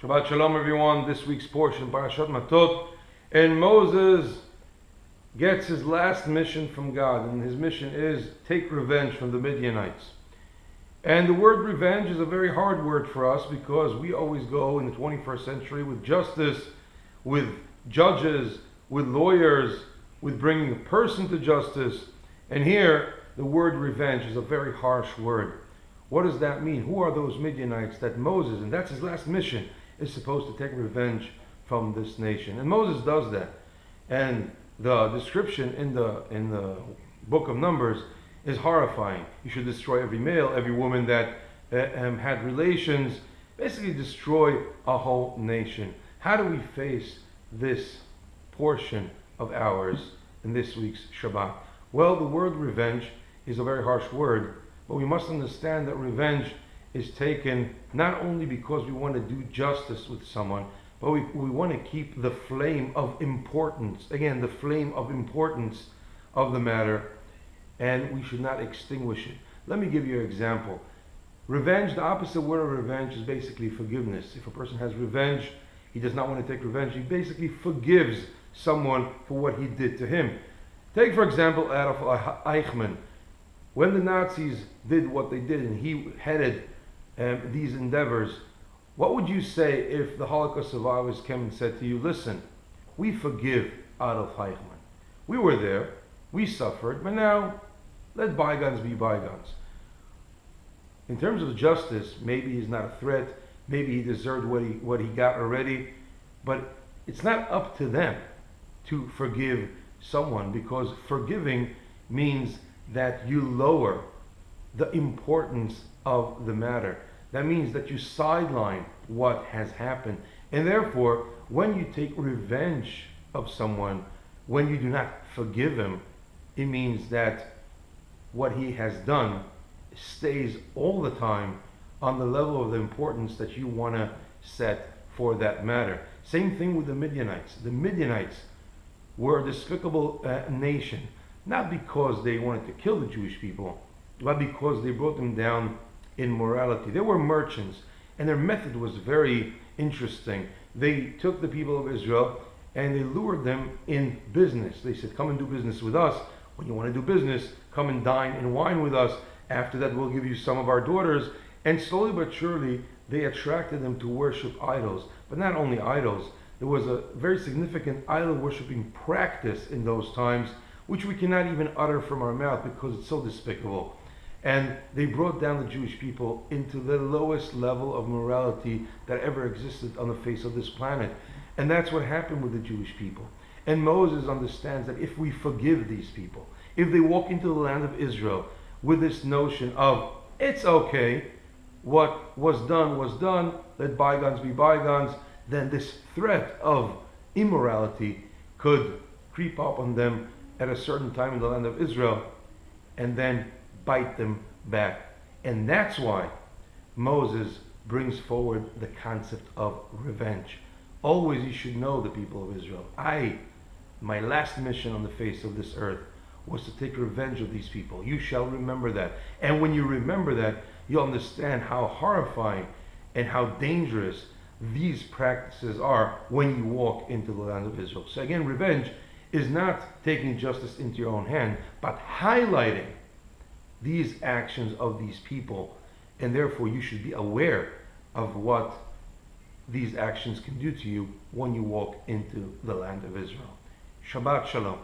Shabbat Shalom, everyone. This week's portion, Parashat Matot, and Moses gets his last mission from God, and his mission is take revenge from the Midianites. And the word revenge is a very hard word for us because we always go in the 21st century with justice, with judges, with lawyers, with bringing a person to justice. And here, the word revenge is a very harsh word. What does that mean? Who are those Midianites that Moses, and that's his last mission, is supposed to take revenge from this nation? And Moses does that. And the description in the book of Numbers is horrifying. You should destroy every male, every woman that had relations, basically destroy a whole nation. How do we face this portion of ours in this week's Shabbat? Well, the word revenge is a very harsh word, but we must understand that revenge is taken not only because we want to do justice with someone, but we want to keep the flame of importance, again, the flame of importance of the matter, and we should not extinguish it. Let me give you an example. Revenge, the opposite word of revenge is basically forgiveness. If a person has revenge, he does not want to take revenge, he basically forgives someone for what he did to him. Take, for example, Adolf Eichmann. When the Nazis did what they did and he headed these endeavors, what would you say if the Holocaust survivors came and said to you, listen, we forgive Adolf Eichmann. We were there, we suffered, but now let bygones be bygones. In terms of justice, maybe he's not a threat, maybe he deserved what he got already, but it's not up to them to forgive someone, because forgiving means that you lower the importance of the matter. That means that you sideline what has happened. And therefore, when you take revenge of someone, when you do not forgive him, it means that what he has done stays all the time on the level of the importance that you want to set for that matter. Same thing with the Midianites. The Midianites were a despicable nation, not because they wanted to kill the Jewish people, but because they brought them down in morality. They were merchants, and their method was very interesting. They took the people of Israel and they lured them in business. They said, come and do business with us. When you want to do business, come and dine and wine with us. After that, we'll give you some of our daughters. And slowly but surely, they attracted them to worship idols. But not only idols, there was a very significant idol worshiping practice in those times, which we cannot even utter from our mouth because it's so despicable. And they brought down the Jewish people into the lowest level of morality that ever existed on the face of this planet. And that's what happened with the Jewish people. And Moses understands that if we forgive these people, if they walk into the land of Israel with this notion of, it's okay, what was done, let bygones be bygones, then this threat of immorality could creep up on them at a certain time in the land of Israel and then bite them back. And that's why Moses brings forward the concept of revenge. Always you should know, the people of Israel, my last mission on the face of this earth was to take revenge of these people. You shall remember that. And when you remember that, you'll understand how horrifying and how dangerous these practices are when you walk into the land of Israel. So again, revenge is not taking justice into your own hand, but highlighting these actions of these people, and therefore you should be aware of what these actions can do to you when you walk into the land of Israel. Shabbat Shalom.